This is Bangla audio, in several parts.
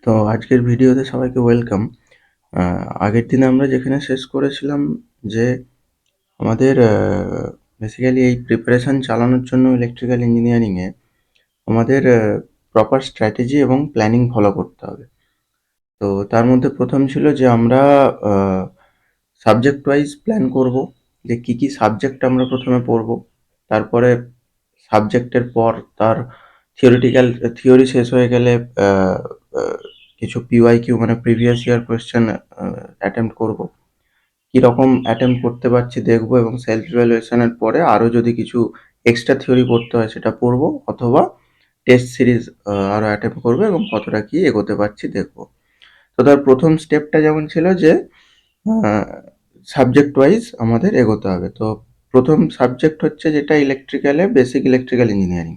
তো আজকের ভিডিওতে সবাইকে ওয়েলকাম। আগের দিন আমরা যেখানে শেষ করেছিলাম যে আমাদের বেসিক্যালি এই প্রিপারেশন চালানোর জন্য ইলেকট্রিক্যাল ইঞ্জিনিয়ারিংয়ে আমাদের প্রপার স্ট্র্যাটেজি এবং প্ল্যানিং ফলো করতে হবে। তো তার মধ্যে প্রথম ছিল যে আমরা সাবজেক্ট ওয়াইজ প্ল্যান করব, যে কী কী সাবজেক্ট আমরা প্রথমে পড়ব, তারপরে সাবজেক্টের পর তার থিওরি শেষ হয়ে গেলে আহ, আহ, কিছু পিওয়াইকিউ মানে প্রিভিয়াস ইয়ার কোয়েশ্চেন অ্যাটেম্প্ট করব, কীরকম অ্যাটেম্প্ট করতে পারছি দেখবো, এবং সেলফ ইভ্যালুয়েশনের পরে আরও যদি কিছু এক্সট্রা থিওরি পড়তে হয় সেটা পড়বো, অথবা টেস্ট সিরিজ আরও অ্যাটেম্প্ট করবো এবং কতটা কি এগোতে পারছি দেখবো। তো তার প্রথম স্টেপটা যেমন ছিল যে সাবজেক্ট ওয়াইজ আমাদের এগোতে হবে। তো প্রথম সাবজেক্ট হচ্ছে যেটা ইলেকট্রিক্যালে বেসিক ইলেকট্রিক্যাল ইঞ্জিনিয়ারিং।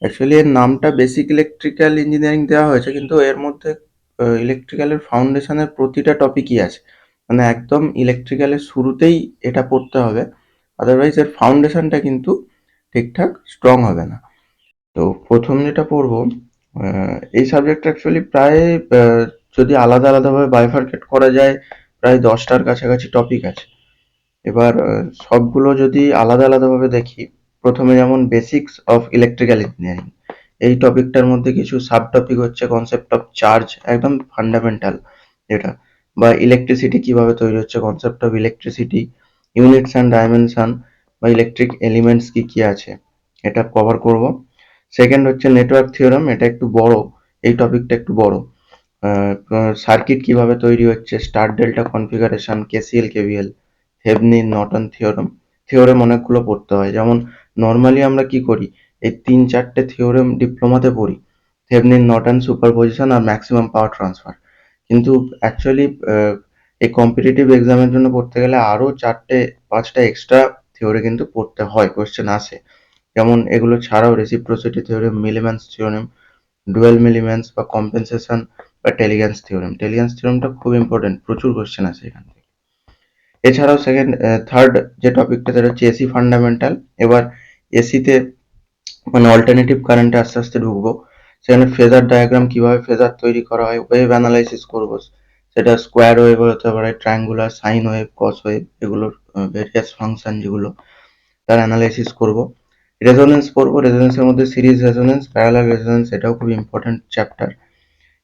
অ্যাকচুয়ালি এর নামটা বেসিক ইলেকট্রিক্যাল ইঞ্জিনিয়ারিং দেওয়া হয়েছে, কিন্তু এর মধ্যে ইলেকট্রিক্যালের ফাউন্ডেশনের প্রতিটা টপিকই আছে, মানে একদম ইলেকট্রিক্যালের শুরুতেই এটা পড়তে হবে, আদারওয়াইজ এর ফাউন্ডেশনটা কিন্তু ঠিকঠাক স্ট্রং হবে না। তো প্রথম যেটা পড়বো, এই সাবজেক্টটা অ্যাকচুয়ালি প্রায় আহ, যদি আলাদা আলাদাভাবে বাইফার্কেট করা যায় প্রায় 10টার কাছাকাছি টপিক আছে। এবার সবগুলো যদি আলাদা আলাদাভাবে দেখি, প্রথমে যেমন বেসিক্স অফ ইলেকট্রিক্যাল ইঞ্জিনিয়ারিং, এই টপিকটার মধ্যে কিছু সাব টপিক হচ্ছে কনসেপ্ট অফ চার্জ, একদম ফান্ডামেন্টাল যেটা, বা ইলেকট্রিসিটি কিভাবে তৈরি হচ্ছে, concept of electricity, units and dimension বা ইলেকট্রিক এলিমেন্টস কি কি আছে, এটা কভার করব। সেকেন্ড হচ্ছে নেটওয়ার্ক থিওরাম, এটা একটু বড়, এই টপিকটা একটু বড়। সার্কিট কিভাবে তৈরি হচ্ছে, star delta configuration, KCL KVL, Thevenin Norton theorem, theorem অনেকগুলো পড়তে হয়। যেমন নর্মালি আমরা কি করি, এই 3-4টে থিওরেম ডিপ্লোমাতে পড়ি, থেভনিন নর্টন সুপারপজিশন আর ম্যাক্সিমাম পাওয়ার ট্রান্সফার। কিন্তু অ্যাকচুয়ালি এই কম্পিটিটিভ এক্সামের জন্য পড়তে গেলে আরও 4-5টা এক্সট্রা থিওরি কিন্তু পড়তে হয়, কোয়েশ্চেন আসে। যেমন এগুলো ছাড়াও রেসিপ্রোসিটি থিওরেম, মিলিম্যানস থিওরেম, ডুয়েল মিলিম্যানস বা কম্পেনসেশন বা টেলিগ্যান্স থিওরেম। টেলিগ্যান্স থিওরেমটা খুব ইম্পর্টেন্ট, প্রচুর কোয়েশ্চেন আসে এখান থেকে। এছাড়াও থার্ড যে টপিকটা সেটা হচ্ছে এসি ফান্ডামেন্টাল। এবার এসিতে মানে অল্টারনেটিভ কারেন্টে আস্তে আস্তে ঢুকবো। সেখানে ফেজার ডায়াগ্রাম, কিভাবে ফেজার তৈরি করা হয়, ওয়েভ অ্যানালাইসিস করবো, সেটা স্কোয়ার ওয়েভ হতে পারে, ট্রায়াঙ্গুলার, সাইন ওয়েভ, কস ওয়েভ, এগুলোর ভেরিয়াস ফাংশন যেগুলো, তার অ্যানালাইসিস করব। রেজোনেন্স পড়বো, রেজোনেন্সের মধ্যে সিরিজ রেজোনেন্স, প্যারালাল রেজোনেন্স, এটাও খুব ইম্পর্টেন্ট চ্যাপ্টার।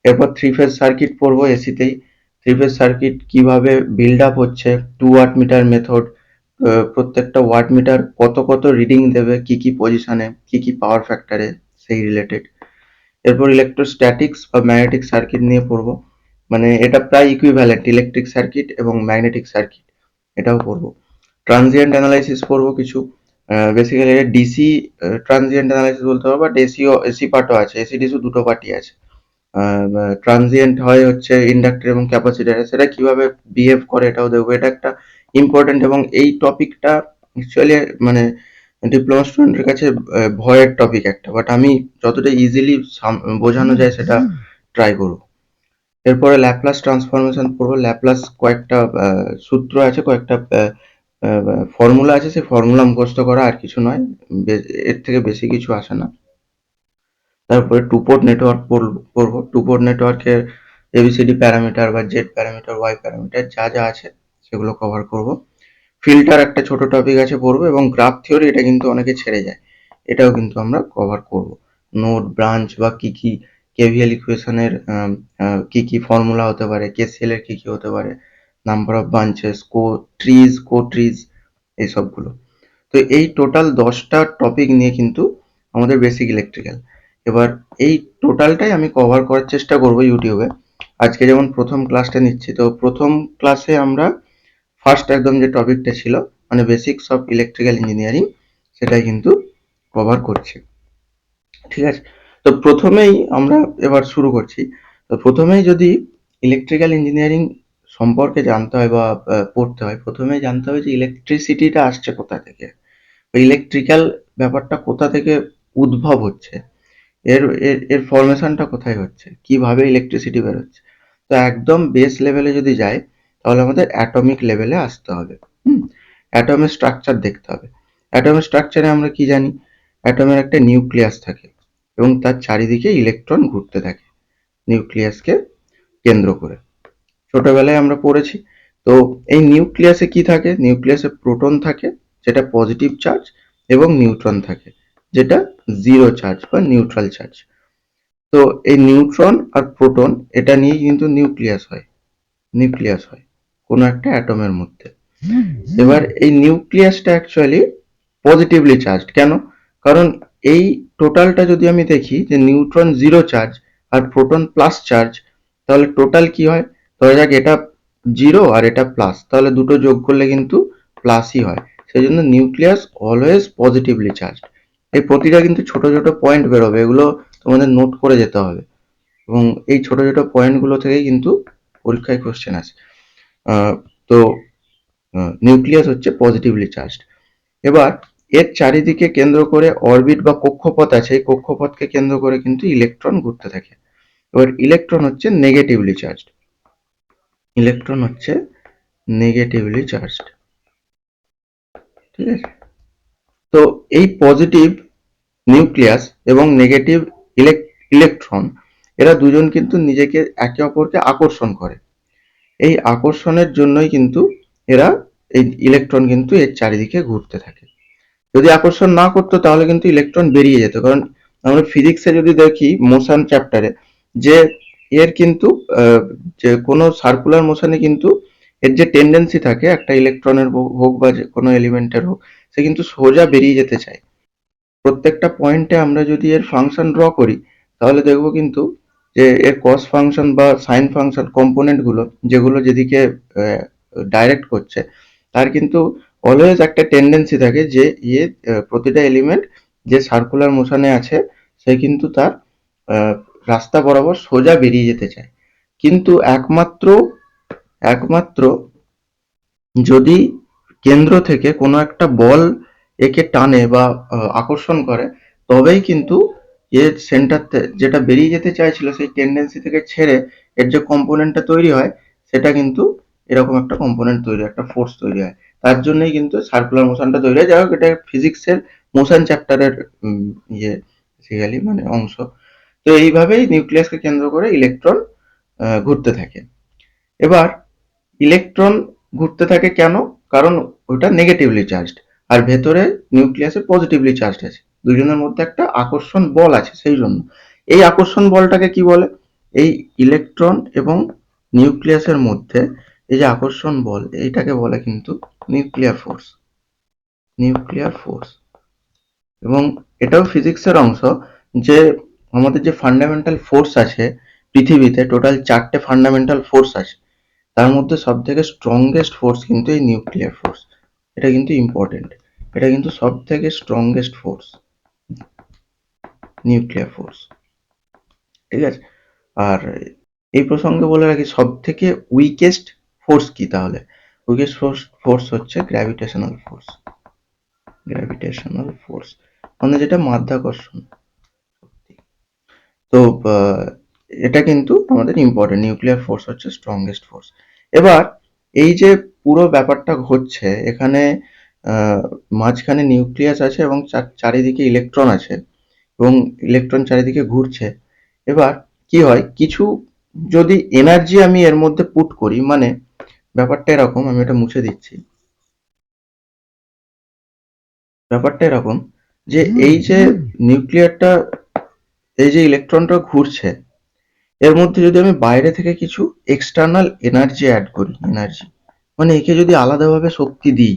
এরপর থ্রি ফেজ সার্কিট পড়বো এসিতেই। থ্রি ফেজ সার্কিট কিভাবে বিল্ড আপ হচ্ছে, 2 ওয়াট মিটার মেথড, প্রত্যেকটা ওয়াট মিটার কত কত রিডিং দেবে, কি কি পজিশনে, কি কি পাওয়ার ফ্যাক্টরে, সেই রিলেটেড। এরপর ইলেকট্রোস্ট্যাটিক্স বা ম্যাগনেটিক সার্কিট নিয়ে পড়বো, মানে এটা প্রায় ইকুইভ্যালেন্ট ইলেকট্রিক সার্কিট এবং ম্যাগনেটিক সার্কিট, এটাও পড়বো। ট্রানজিয়েন্ট অ্যানালাইসিস পড়বো কিছু, বেসিক্যালি ডিসি ট্রানজিয়েন্ট অ্যানালাইসিস বলতে হবে, বাট এসি পার্টও আছে, এসি ডিসি দুটো পার্টি আছে। ট্রানজিয়েন্ট হয় হচ্ছে ইন্ডাক্টর এবং ক্যাপাসিটর, সেটা কিভাবে বিহেভ করে এটাও দেখবো। এটা একটা ইম্পর্টেন্ট, এবং এই টপিকটা অ্যাকচুয়ালি মানে ডিপ্লোমা স্টুডেন্টের কাছে ভয়ের টপিক একটা, বাট আমি যতটা ইজিলি বোঝানো যায় সেটা ট্রাই করবো। এরপরে ল্যাপ্লাস ট্রান্সফরমেশন পড়বো। ল্যাপ্লাস কয়েকটা সূত্র আছে, কয়েকটা ফর্মুলা আছে, সেই ফর্মুলা মুখস্থ করা, আর কিছু নয়, এর থেকে বেশি কিছু আসে না। তারপরে টু পোর্ট নেটওয়ার্ক পড়বো। টু পোর্ট নেটওয়ার্কের এবিসিডি প্যারামিটার বা জেড প্যারামিটার, ওয়াই প্যারামিটার যা যা আছে সেগুলো কভার করব। ফিল্টার একটা ছোট টপিক আছে পড়বো, এবং গ্রাফ থিওরি, এটা কিন্তু অনেকে ছেড়ে যায়, এটাও কিন্তু আমরা কভার করব। নোড, ব্রাঞ্চ বা কি কি কেভিএল ইকুয়েশনের কি কি ফর্মুলা হতে পারে, কেসিএল এর কি কি হতে পারে, number of branches, co trees, এইসবগুলো। তো এই টোটাল 10টা টপিক নিয়ে কিন্তু আমাদের বেসিক ইলেকট্রিক্যাল। এবার এই টোটালটাই আমি কভার করার চেষ্টা করব ইউটিউবে। আজকে যেমন প্রথম ক্লাসটা নিচ্ছি, তো প্রথম ক্লাসে আমরা ফার্স্ট একদম যে টপিকটা ছিল, মানে বেসিক্স অফ ইলেকট্রিক্যাল ইঞ্জিনিয়ারিং, সেটাই কিন্তু কভার করছি। ঠিক আছে, তো প্রথমেই আমরা এবার শুরু করছি। তো প্রথমেই যদি ইলেকট্রিক্যাল ইঞ্জিনিয়ারিং সম্পর্কে জানতে হয় বা পড়তে হয়, প্রথমেই জানতে হবে যে ইলেকট্রিসিটিটা আসছে কোথা থেকে, ইলেকট্রিক্যাল ব্যাপারটা কোথা থেকে উদ্ভব হচ্ছে, এর এর এর ফর্মেশনটা কোথায় হচ্ছে, কিভাবে ইলেকট্রিসিটি বেরোচ্ছে। তো একদম বেস লেভেলে যদি যাই, তাহলে আমাদের অ্যাটমিক লেভেলে আসতে হবে। অ্যাটমের স্ট্রাকচার দেখতে হবে। অ্যাটমের স্ট্রাকচারে আমরা কি জানি, অ্যাটমের একটা নিউক্লিয়াস থাকে এবং তার চারিদিকে ইলেকট্রন ঘুরতে থাকে। নিউক্লিয়াসকে কেন্দ্র করে। ছোটবেলায় আমরা পড়েছি। তো এই নিউক্লিয়াসে কি থাকে? নিউক্লিয়াসে প্রোটন থাকে যেটা পজিটিভ চার্জ, এবং নিউট্রন থাকে যেটা জিরো চার্জ বা নিউট্রাল চার্জ। তো এই নিউট্রন আর প্রোটন এটা নিয়ে কিন্তু নিউক্লিয়াস হয় কোনো একটা অ্যাটমের মধ্যে। এবার এই নিউক্লিয়াসটা অ্যাকচুয়ালি পজিটিভলি চার্জড। কেন? কারণ এই টোটালটা যদি আমি দেখি যে নিউট্রন জিরো চার্জ আর প্রোটন প্লাস চার্জ, তাহলে টোটাল কি হয়? ধরা যাক এটা জিরো আর এটা প্লাস, তাহলে দুটো যোগ করলে কিন্তু প্লাসই হয়। সেই জন্য নিউক্লিয়াস অলওয়েজ পজিটিভলি চার্জড। এই প্রতিটা কিন্তু ছোট ছোট পয়েন্ট বেরোবে, এগুলো তোমাদের নোট করে যেতে হবে, এবং এই ছোট ছোট পয়েন্টগুলো থেকেই কিন্তু পরীক্ষায় কোশ্চেন আসে। তো নিউক্লিয়াস হচ্ছে পজিটিভলি চার্জড। এবার এর চারিদিকে কেন্দ্র করে অরবিট বা কক্ষপথ আছে, এই কক্ষপথকে কেন্দ্র করে কিন্তু ইলেকট্রন ঘুরতে থাকে। এবার ইলেকট্রন হচ্ছে নেগেটিভলি চার্জড। ইলেকট্রন হচ্ছে নেগেটিভলি চার্জড, ঠিক আছে? তো এই পজিটিভ নিউক্লিয়াস এবং নেগেটিভ ইলেকট্রন, এরা দুজন কিন্তু নিজেকে একে অপরকে আকর্ষণ করে। এই আকর্ষণের জন্যই কিন্তু এরা, এই ইলেকট্রন কিন্তু এর চারিদিকে ঘুরতে থাকে। যদি আকর্ষণ না করতো তাহলে কিন্তু ইলেকট্রন বেরিয়ে যেত। কারণ আমরা ফিজিক্সে যদি দেখি মোশন চ্যাপ্টারে, যে এর কিন্তু যে কোনো সার্কুলার মোশনে কিন্তু এর যে টেন্ডেন্সি থাকে একটা ইলেকট্রনের হোক বা যে কোনো এলিমেন্টের হোক, সে কিন্তু সোজা বেরিয়ে যেতে চায়। প্রত্যেকটা পয়েন্টে আমরা যদি এর ফাংশন ড্র করি তাহলে দেখবো কিন্তু যে এর কস ফাংশন বা সাইন ফাংশন কম্পোনেন্ট গুলো যেগুলো যেদিকে ডাইরেক্ট করছে, তার কিন্তু অলওয়েজ একটা টেন্ডেন্সি থাকে যে প্রতিটা এলিমেন্ট যে সার্কুলার মোশনে আছে সে কিন্তু তার আহ, রাস্তা বরাবর সোজা বেরিয়ে যেতে চায়। কিন্তু একমাত্র একমাত্র যদি কেন্দ্র থেকে কোনো একটা বল একে টানে বা আকর্ষণ করে, তবেই কিন্তু এর সেন্টার যেটা বেরিয়ে যেতে চাইছিল সেই টেন্ডেন্সি থেকে ছেড়ে এর যে কম্পোনেন্টটা তৈরি হয়, সেটা কিন্তু এরকম একটা কম্পোনেন্ট তৈরি হয়, একটা ফোর্স তৈরি হয়। তার জন্যই কিন্তু সার্কুলার মোশনটা তৈরি হয়। যাই হোক, এটা ফিজিক্সের মোশন চ্যাপ্টারের ইয়ে বেসিক্যালি মানে অংশ। তো এইভাবেই নিউক্লিয়াসকে কেন্দ্র করে ইলেকট্রন ঘুরতে থাকে। এবার ইলেকট্রন ঘুরতে থাকে কেন? কারণ ওটা নেগেটিভলি চার্জড, আর ভেতরে নিউক্লিয়াসে পজিটিভলি চার্জড আছে। দুজনের মধ্যে একটা আকর্ষণ বল আছে, সেই জন্য। এই আকর্ষণ বলটাকে কি বলে? এই ইলেকট্রন এবং নিউক্লিয়াসের মধ্যে এই যে আকর্ষণ বল, এইটাকে বলে কিন্তু নিউক্লিয়ার ফোর্স। Nuclear force. এবং এটাও ফিজিক্সের অংশ, যে আমাদের যে ফান্ডামেন্টাল ফোর্স আছে পৃথিবীতে, টোটাল 4টে ফান্ডামেন্টাল ফোর্স আছে, তার মধ্যে সব থেকে স্ট্রংগেস্ট ফোর্স কিন্তু এই নিউক্লিয়ার ফোর্স। এটা কিন্তু ইম্পর্টেন্ট, এটা কিন্তু সব থেকে স্ট্রংগেস্ট ফোর্স, নিউক্লিয়ার ফোর্স, ঠিক আছে? আর এই প্রসঙ্গে বলে রাখি, সব থেকে উইকেস্ট ফোর্স কি তাহলে? উইকেস্ট ফোর্স হচ্ছে গ্র্যাভিটেশনাল ফোর্স। গ্র্যাভিটেশনাল ফোর্স মানে যেটা মাধ্যাকর্ষণ। তো এটা কিন্তু আমাদের ইম্পর্টেন্ট, নিউক্লিয়ার ফোর্স হচ্ছে স্ট্রংগেস্ট ফোর্স। এবার এই যে পুরো ব্যাপারটা হচ্ছে এখানে, মাঝখানে নিউক্লিয়াস আছে এবং চারিদিকে ইলেকট্রন আছে, এবং ইলেকট্রন চারিদিকে ঘুরছে। এবার কি হয়, কিছু যদি এনার্জি আমি এর মধ্যে পুট করি, মানে ব্যাপারটা এরকম, আমি এটা মুছে দিচ্ছি। ব্যাপারটা এরকম যে এই যে নিউক্লিয়ারটা, এই যে ইলেকট্রনটা ঘুরছে, এর মধ্যে যদি আমি বাইরে থেকে কিছু এক্সটার্নাল এনার্জি অ্যাড করি, এনার্জি মানে একে যদি আলাদাভাবে শক্তি দিই,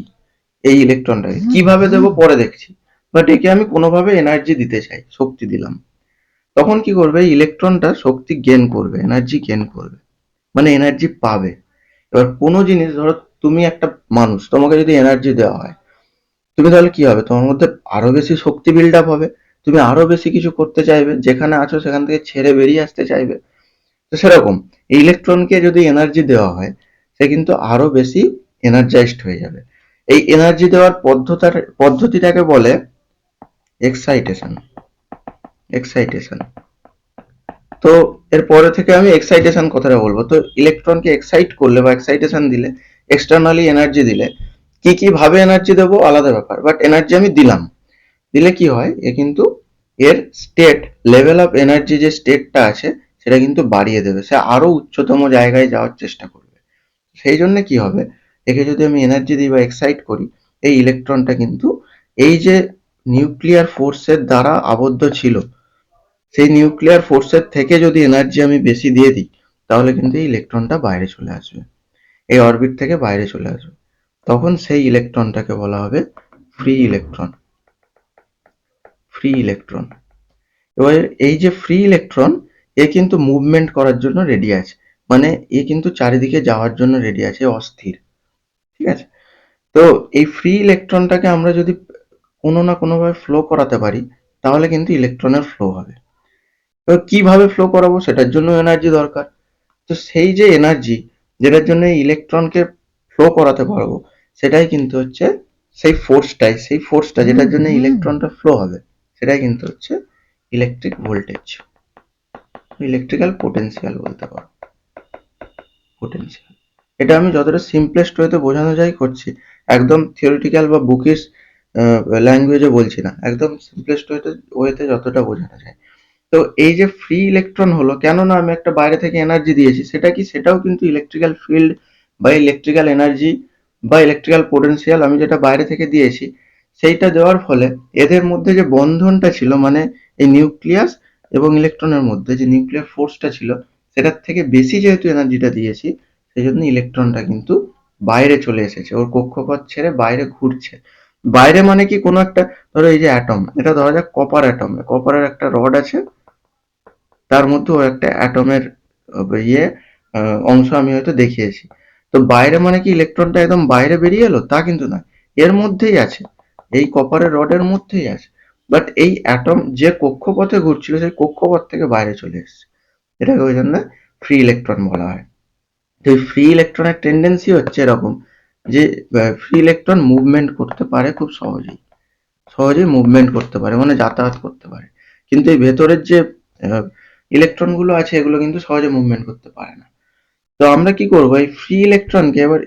এই ইলেকট্রনটাকে কিভাবে দেবো পরে দেখছি, বাট একে আমি কোনোভাবে এনার্জি দিতে চাই, শক্তি দিলাম, তখন কি করবে? ইলেকট্রনটা শক্তি গেন করবে, এনার্জি গেন করবে, মানে এনার্জি পাবে। এবার কোনো জিনিস, ধরো তুমি একটা মানুষ, তোমাকে যদি এনার্জি দেওয়া হয়, তুমি তাহলে কি হবে? তোমার মধ্যে আরো বেশি শক্তি বিল্ড আপ হবে, তুমি আরো বেশি কিছু করতে চাইবে, যেখানে আছো সেখান থেকে ছেড়ে বেরিয়ে আসতে চাইবে। তো সেরকম ইলেকট্রনকে যদি এনার্জি দেওয়া হয়, সে কিন্তু আরো বেশি এনার্জাইজড হয়ে যাবে। এই এনার্জি দেওয়ার পদ্ধতিটাকে বলে এক্সাইটেশন। এক্সাইটেশন। তো এর পরে থেকে আমি এক্সাইটেশন কথাটা বলবো। তো ইলেকট্রনকে এক্সাইট করলে বা এক্সাইটেশন দিলে, এক্সটার্নালি এনার্জি দিলে, কি কি ভাবে এনার্জি দেবো আলাদা ব্যাপার, বাট এনার্জি আমি দিলাম। দিলে কি হয়, এ কিন্তু এর স্টেট, লেভেল অফ এনার্জি যে স্টেটটা আছে, সেটা কিন্তু বাড়িয়ে দেবে, সে আরো উচ্চতম জায়গায় যাওয়ার চেষ্টা করবে। সেই জন্য কি হবে, একে যদি আমি এনার্জি দিই বা এক্সাইট করি, এই ইলেকট্রনটা কিন্তু এই যে নিউক্লিয়ার ফোর্সের দ্বারা আবদ্ধ ছিল, সেই নিউক্লিয়ার ফোর্সের থেকে যদি এনার্জি আমি বেশি দিয়ে দিই, তাহলে কিন্তু এই ইলেকট্রনটা বাইরে চলে আসবে, এই অরবিট থেকে বাইরে চলে আসবে। তখন সেই ইলেকট্রনটাকে বলা হবে ফ্রি ইলেকট্রন। Free electron. এবার এই যে ফ্রি ইলেকট্রন, এ কিন্তু মুভমেন্ট করার জন্য রেডি আছে, মানে এ কিন্তু চারিদিকে যাওয়ার জন্য রেডি আছে, অস্থির। ঠিক আছে? তো এই ফ্রি ইলেকট্রনটাকে আমরা যদি কোনো না কোনোভাবে ফ্লো করাতে পারি, তাহলে কিন্তু ইলেকট্রনের ফ্লো হবে। এবার কিভাবে ফ্লো করাবো, সেটার জন্য এনার্জি দরকার। তো সেই যে এনার্জি, যেটার জন্য ইলেকট্রনকে ফ্লো করাতে পারবো, সেটাই কিন্তু হচ্ছে সেই ফোর্সটা যেটার জন্য ইলেকট্রনটা ফ্লো হবে, সেটাই কিন্তু হচ্ছে ইলেকট্রিক ভোল্টেজ, ইলেকট্রিক্যাল পোটেনশিয়াল বলতে পারো। পোটেনশিয়াল, এটা আমি যতটা সিম্পলেস্ট ওয়েতে বোঝানো যায় করছি, একদম থিওরিটিক্যাল বা বুকিশ ল্যাঙ্গুয়েজে বলছি না, একদম সিম্পলেস্ট ওয়েতে যতটা বোঝানো যায়। তো এই যে ফ্রি ইলেকট্রন হলো, কেননা আমি একটা বাইরে থেকে এনার্জি দিয়েছি, সেটা কি, সেটাও কিন্তু ইলেকট্রিক্যাল ফিল্ড বা ইলেকট্রিক্যাল এনার্জি বা ইলেকট্রিক্যাল পোটেনশিয়াল আমি যেটা বাইরে থেকে দিয়েছি, সেইটা দেওয়ার ফলে এদের মধ্যে যে বন্ধনটা ছিল, মানে এই নিউক্লিয়াস এবং ইলেকট্রনের মধ্যে যে নিউক্লিয়ার ফোর্সটা ছিল, সেটার থেকে বেশি যেহেতু এনার্জিটা দিয়েছি, সেই জন্য ইলেকট্রনটা কিন্তু বাইরে চলে এসেছে, ওর কক্ষপথ ছেড়ে বাইরে ঘুরছে। বাইরে মানে কি, কোনো একটা, ধরো এই যে অ্যাটম, এটা ধরা যাক কপার অ্যাটম, কপারের একটা রড আছে, তার মধ্যে ও একটা অ্যাটমের ইয়ে অংশ আমি হয়তো দেখিয়েছি। তো বাইরে মানে কি ইলেকট্রনটা একদম বাইরে বেরিয়ে এলো, তা কিন্তু না, এর মধ্যেই আছে, এই কপারের রডের মধ্যেই আছে। বাট এই অ্যাটম যে কক্ষপথে ঘুরছিল, সেই কক্ষপথ থেকে বাইরে চলে এসেছে, এটাকে ওই জন্য ফ্রি ইলেকট্রন বলা হয়। তো এই ফ্রি ইলেকট্রনের টেন্ডেন্সি হচ্ছে এরকম, যে ফ্রি ইলেকট্রন মুভমেন্ট করতে পারে খুব সহজেই, সহজেই মুভমেন্ট করতে পারে, মানে যাতায়াত করতে পারে। কিন্তু এই ভেতরের যে ইলেকট্রন গুলো আছে, এগুলো কিন্তু সহজে মুভমেন্ট করতে পারে না। তো আমরা কি করবো, এই ফ্রি ইলেকট্রনকে এবার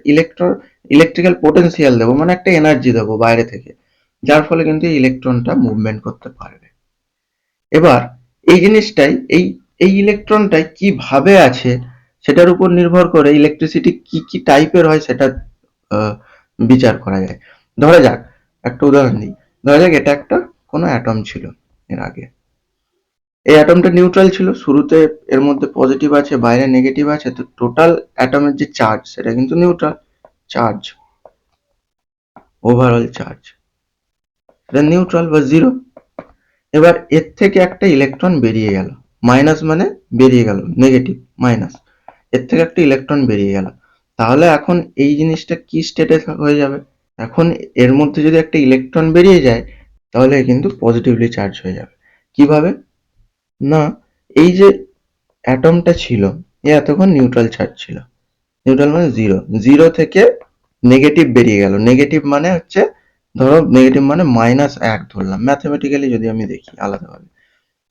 ইলেকট্রিক্যাল পোটেনশিয়াল দেবো, মানে একটা এনার্জি দেবো বাইরে থেকে, যার ফলে কিন্তু এই ইলেকট্রনটা মুভমেন্ট করতে পারবে। এবার এই জিনিসটাই, এই এই ইলেকট্রনটাই কিভাবে আছে, সেটার উপর নির্ভর করে ইলেকট্রিসিটি কি কি টাইপের হয়, সেটা আহ, বিচার করা যায়। ধরা যাক, একটা উদাহরণ দিই, ধরা যাক এটা একটা কোনো অ্যাটম ছিল এর আগে, এই অ্যাটমটা নিউট্রাল ছিল, শুরুতে এর মধ্যে পজিটিভ আছে, বাইরে নেগেটিভ আছে, তো টোটাল অ্যাটমের যে চার্জ, সেটা কিন্তু নিউট্রাল চার্জ, ওভারঅল চার্জ এটা নিউট্রাল বা জিরো। এবার এর থেকে একটা ইলেকট্রন বেরিয়ে গেল, মাইনাস মানে বেরিয়ে গেল, নেগেটিভ মাইনাস, এর থেকে একটা ইলেকট্রন বেরিয়ে গেল, তাহলে এখন এই জিনিসটা কি স্টেটে হয়ে যাবে, এখন এর মধ্যে যদি একটা ইলেকট্রন বেরিয়ে যায়, তাহলে কিন্তু পজিটিভলি চার্জ হয়ে যাবে। কিভাবে না, এই যে অ্যাটমটা ছিল, এ এতক্ষণ নিউট্রাল চার্জ ছিল, নিউট্রাল মানে জিরো, জিরো থেকে নেগেটিভ বেরিয়ে গেল, নেগেটিভ মানে হচ্ছে, ধরো নেগেটিভ মানে -1 ধরলাম, ম্যাথমেটিক্যালি যদি আমি দেখি আলাদাভাবে,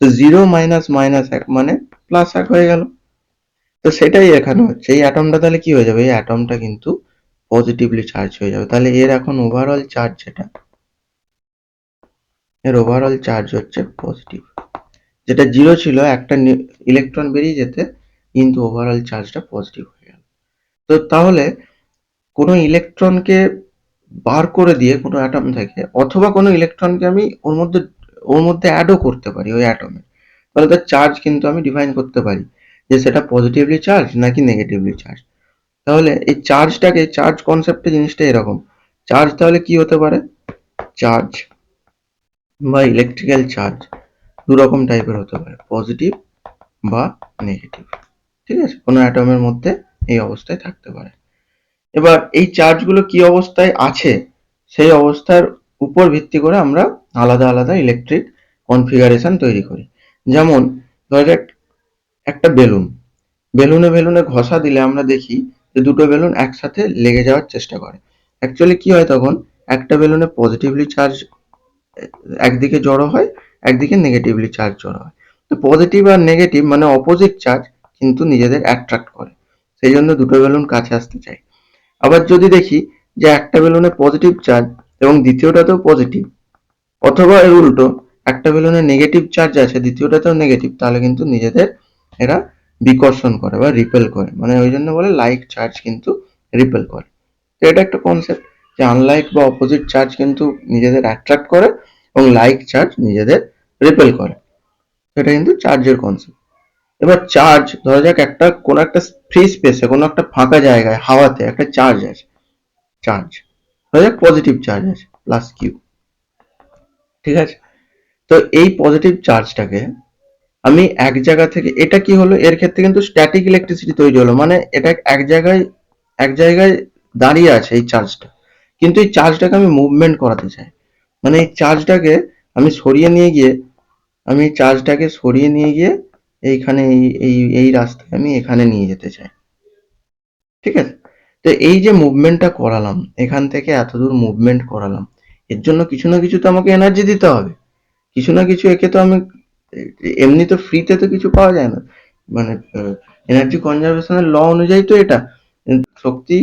তো জিরো মাইনাস -1 মানে +1 হয়ে গেল। তো সেটাই এখানে হচ্ছে, এই অ্যাটমটা তাহলে কি হয়ে যাবে, এই অ্যাটমটা কিন্তু পজিটিভলি চার্জ হয়ে যাবে, তাহলে এর এখন ওভারঅল চার্জ যেটা, এর ওভারঅল চার্জ হচ্ছে পজিটিভ। যেটা জিরো ছিল, একটা ইলেকট্রন বেরিয়ে যেতে কিন্তু ওভারঅল চার্জটা পজিটিভ হয়ে গেল। তো তাহলে কোনো ইলেকট্রনকে বার করে দিয়ে কোনো অ্যাটম থেকে, অথবা কোনো ইলেকট্রনকে আমি ওর মধ্যে অ্যাডও করতে পারি ওই অ্যাটমে, তাহলে তার চার্জ কিন্তু আমি ডিফাইন করতে পারি, যে সেটা পজিটিভলি চার্জ নাকি নেগেটিভলি চার্জ। তাহলে এই চার্জটাকে, চার্জ কনসেপ্টে জিনিসটা এরকম, চার্জ তাহলে কি হতে পারে, চার্জ বা ইলেকট্রিক্যাল চার্জ দু রকম টাইপের হতে পারে, পজিটিভ বা নেগেটিভ। ঠিক আছে, কোনো অ্যাটমের মধ্যে এই অবস্থায় থাকতে পারে। এবার এই চার্জগুলো কি অবস্থায় আছে, সেই অবস্থার উপর ভিত্তি করে আমরা আলাদা আলাদা ইলেকট্রিক কনফিগারেশন তৈরি করি। যেমন ধরা যাক একটা বেলুন, বেলুনে বেলুনে ঘষা দিলে আমরা দেখি যে দুটো বেলুন একসাথে লেগে যাওয়ার চেষ্টা করে। অ্যাকচুয়ালি কি হয় তখন, একটা বেলুনে পজিটিভলি চার্জ একদিকে জড়ো হয়, একদিকে নেগেটিভলি চার্জ জড়ো হয়। তো পজিটিভ আর নেগেটিভ মানে অপোজিট চার্জ কিন্তু নিজেদের অ্যাট্রাক্ট করে, সেই জন্য দুটো বেলুন কাছে আসতে চায়। আবার যদি দেখি যে একটা বেলুনে পজিটিভ চার্জ এবং দ্বিতীয়টাতেও পজিটিভ, অথবা এর উল্টো, একটা বেলুনে নেগেটিভ চার্জ আছে দ্বিতীয়টাতেও নেগেটিভ, তাহলে কিন্তু নিজেদের এরা বিকর্ষণ করে বা রিপেল করে, মানে ওই জন্য বলে লাইক চার্জ কিন্তু রিপেল করে। তো এটা একটা কনসেপ্ট যে আনলাইক বা অপোজিট চার্জ কিন্তু নিজেদের অ্যাট্রাক্ট করে এবং লাইক চার্জ নিজেদের রিপেল করে। এটা কিন্তু চার্জের কনসেপ্ট। এবার চার্জ ধরা যাক একটা কোনো একটা ফ্রি স্পেসে, কোনো একটা ফাঁকা জায়গায় হাওয়াতে একটা চার্জ আছে, চার্জ ধরা যাক পজিটিভ চার্জ আছে প্লাস কিউ, ঠিক আছে? তো এই পজিটিভ চার্জটাকে আমি এক জায়গা থেকে, এটা কি হলো, এর ক্ষেত্রে কিন্তু স্ট্যাটিক ইলেকট্রিসিটি তৈরি হলো, মানে এটা এক জায়গায় দাঁড়িয়ে আছে এই চার্জটা, কিন্তু এই চার্জটাকে আমি মুভমেন্ট করাতে চাই, মানে এই চার্জটাকে আমি সরিয়ে নিয়ে গিয়ে, আমি চার্জটাকে সরিয়ে নিয়ে গিয়ে এইখানে এই রাস্তায় আমি এখানে নিয়ে যেতে চাই, ঠিক আছে? তো এই যে মুভমেন্টটা করালাম, এখান থেকে এত দূর মুভমেন্ট করালাম, এর জন্য কিছু না কিছু তো আমাকে এনার্জি দিতে হবে, কিছু না কিছু, একে তো আমি এমনি তো ফ্রিতে তো কিছু পাওয়া যায় না, মানে এনার্জি কনজারভেশনের ল অনুযায়ী তো এটা শক্তি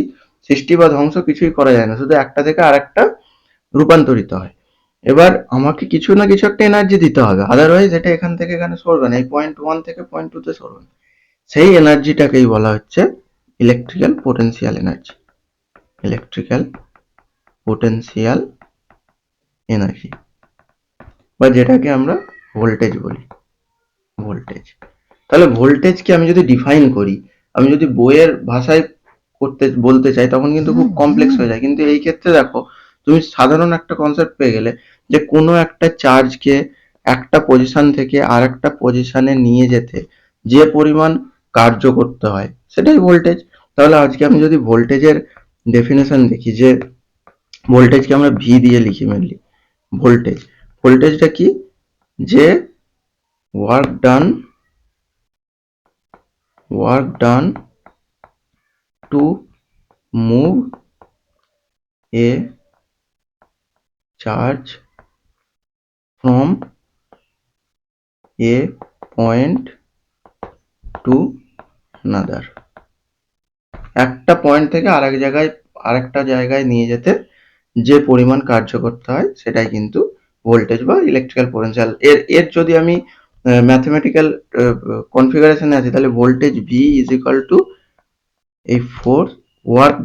সৃষ্টি বা ধ্বংস কিছুই করা যায় না, শুধু একটা থেকে আরেকটা রূপান্তরিত হয়। এবার আমাকে কিছু না কিছু একটা এনার্জি দিতে হবে, আদারওয়াইজ এটা এখান থেকে এখানে সরবে না, এই পয়েন্ট ওয়ান থেকে পয়েন্ট টু তে সরবে না। সেই এনার্জিটাকেই বলা হচ্ছে electrical potential energy, electrical potential energy, বা যেটাকে আমরা ভোল্টেজ বলি, ভোল্টেজ। তাহলে ভোল্টেজকে আমি যদি ডিফাইন করি, আমি যদি বইয়ের ভাষায় বলতে চাই, তখন কিন্তু খুব কমপ্লেক্স হয়ে যায়, কিন্তু এই ক্ষেত্রে দেখো তুমি সাধারণ একটা কনসেপ্ট পেয়ে গেলে যে কোনো একটা চার্জকে একটা পজিশন থেকে আর একটা পজিশনে নিয়ে যেতে যে পরিমাণ কার্য করতে হয় সেটাই ভোল্টেজ। তাহলে আজকে আমি যদি ভোল্টেজের ডেফিনেশন দেখি, যে ভোল্টেজকে আমরা ভি দিয়ে লিখি মেনলি, ভোল্টেজ, ভোল্টেজটা কি, যে work done, work done to move a charge from a point to another, একটা পয়েন্ট থেকে আরেকটা জায়গায় নিয়ে যেতে যে পরিমাণ কার্য করতে হয় সেটাই কিন্তু ভোল্টেজ বা ইলেকট্রিক্যাল পোটেনশিয়াল। এর যদি আমি ম্যাথমেটিক্যাল কনফিগারেশনে আছি, তাহলে voltage V is equal to এই force work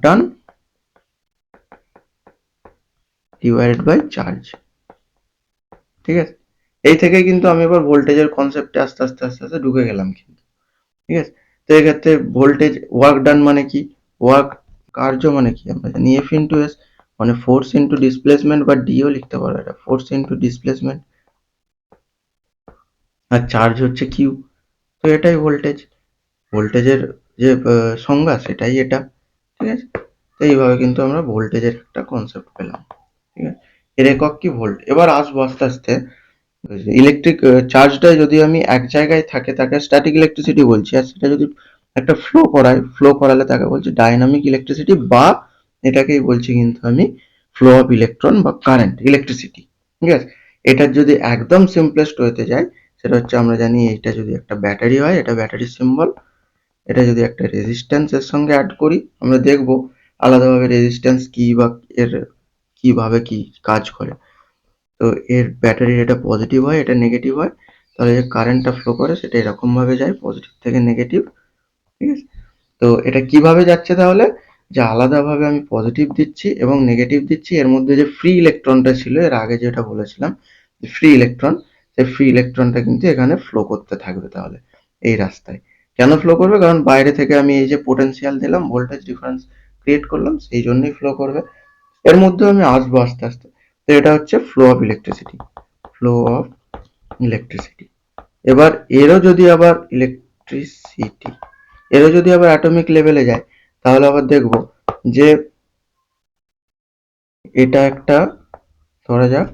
done divided by charge, ঠিক আছে? এই থেকে কিন্তু আমি এবার ভোল্টেজের কনসেপ্টে আস্তে আস্তে আস্তে আস্তে ঢুকে গেলাম কিন্তু, ঠিক আছে? তো এক্ষেত্রে ভোল্টেজ ওয়ার্ক ডান মানে কি, ওয়ার্ক কার্য মানে কি, আমরা জানি এফ ইন্টু এস, মানে ফোর্স ইন্টু ডিসপ্লেসমেন্ট, বা ডিও লিখতে পারো, এটা ফোর্স ইন্টু ডিসপ্লেসমেন্ট, আর চার্জ হচ্ছে কিউ। তো এটাই ভোল্টেজ, ভোল্টেজের যে সংজ্ঞা সেটাই এটা, ঠিক আছে? তো এইভাবে কিন্তু আমরা ভোল্টেজের একটা কনসেপ্ট পেলাম, ঠিক আছে? এর একক কি ভোল্ট। এবার আসবো আস্তে আস্তে ইলেকট্রিক চার্জটা যদি আমি এক জায়গায় থাকে তাকে স্ট্যাটিক ইলেকট্রিসিটি বলছি, আর সেটা যদি একটা ফ্লো করালে তাকে বলছি ডাইনামিক ইলেকট্রিসিটি, বা এটাকেই বলছি কিন্তু আমি ফ্লো অফ ইলেকট্রন বা কারেন্ট ইলেকট্রিসিটি, ঠিক আছে? এটার যদি একদম সিম্পলেস্ট হতে যায়, সেটা হচ্ছে আমরা জানি এটা যদি একটা ব্যাটারি হয়, এটা ব্যাটারির সিম্বল, এটা যদি একটা রেজিস্ট্যান্স এর সঙ্গে অ্যাড করি, আমরা দেখবো আলাদাভাবে রেজিস্ট্যান্স কি বা এর কিভাবে কি কাজ করে। তো এর ব্যাটারির এটা পজিটিভ হয়, এটা নেগেটিভ হয়, তাহলে যে কারেন্টটা ফ্লো করে সেটা এরকম ভাবে যায় পজিটিভ থেকে নেগেটিভ, ঠিক আছে? তো এটা কিভাবে যাচ্ছে তাহলে, যে আলাদাভাবে আমি পজিটিভ দিচ্ছি এবং নেগেটিভ দিচ্ছি, এর মধ্যে যে ফ্রি ইলেকট্রনটা ছিল এর আগে যেটা বলেছিলাম ফ্রি ইলেকট্রন, সেই ফ্রি ইলেকট্রনটা কিন্তু এখানে ফ্লো করতে থাকবে তাহলে এই রাস্তায়। কেন ফ্লো করবে, কারণ বাইরে থেকে আমি এই যে পোটেনশিয়াল দিলাম, ভোল্টেজ ডিফারেন্স ক্রিয়েট করলাম, সেই জন্যই ফ্লো করবে। এর মধ্যে আমি আসবো আস্তে আস্তে। তো এটা হচ্ছে flow of electricity, flow of electricity. এবার এরও যদি আবার অ্যাটমিক লেভেলে যায়, তাহলে আবার দেখব যে এটা একটা, ধরা যাক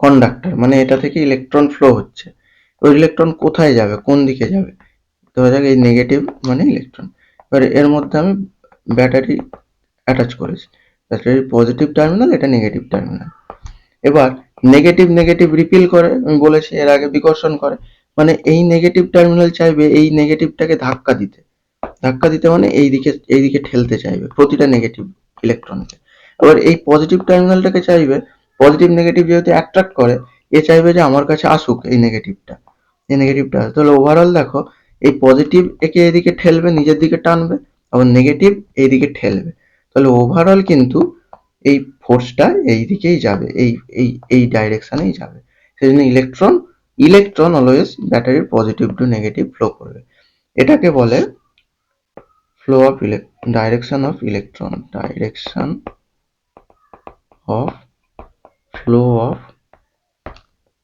কন্ডাক্টর, মানে এটা থেকে ইলেকট্রন ফ্লো হচ্ছে, ওই ইলেকট্রন কোথায় যাবে, কোন দিকে যাবে, ধরা যাক এই নেগেটিভ মানে ইলেকট্রন। এবার এর মধ্যে আমি ব্যাটারি অ্যাটাচ করেছি, ব্যাটারির পজিটিভ টার্মিনাল, এটা নেগেটিভ টার্মিনাল। এবার নেগেটিভ নেগেটিভ রিপিল করে, আমি বলেছি এর আগে বিকর্ষণ করে, মানে এই নেগেটিভ টার্মিনাল চাইবে এই নেগেটিভটাকে ধাক্কা দিতে মানে এইদিকে ঠেলতে চাইবে প্রতিটা নেগেটিভ ইলেকট্রনকে। আবার এই পজিটিভ টার্মিনালটাকে চাইবে, পজিটিভ নেগেটিভ যেহেতু অ্যাট্রাক্ট করে, এ চাইবে যে আমার কাছে আসুক এই নেগেটিভটা, এই নেগেটিভটা আছে। তাহলে ওভারঅল দেখো এই পজিটিভ একে এদিকে ঠেলবে, নিজের দিকে টানবে, আবার নেগেটিভ এইদিকে ঠেলবে। তাহলে ওভারঅল কিন্তু এই ফোর্সটা এই দিকেই যাবে, এই ডাইরেকশনেই যাবে। সেই জন্য ইলেকট্রন অলওয়েজ ব্যাটারির পজিটিভ টু নেগেটিভ ফ্লো করবে। এটাকে বলে flow of direction of electron, direction of flow of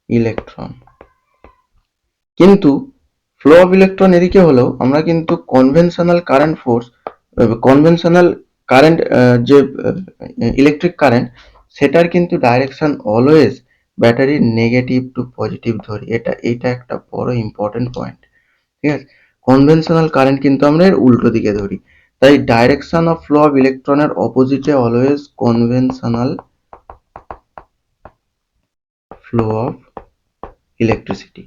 electron. কিন্তু ফ্লো অফ ইলেকট্রন এদিকে হলেও আমরা কিন্তু conventional current force, conventional current, যে ইলেকট্রিক কারেন্ট, সেটার কিন্তু ডাইরেকশন অলওয়েজ ব্যাটারির নেগেটিভ টু পজিটিভ ধরি। এটা একটা বড় ইম্পর্টেন্ট পয়েন্ট, ঠিক আছে। কনভেনশনাল কারেন্ট কিন্তু আমরা এর উল্টো দিকে ধরি। তাই ডাইরেকশন অফ ফ্লো অফ ইলেকট্রনের অপোজিটে always conventional flow of electricity.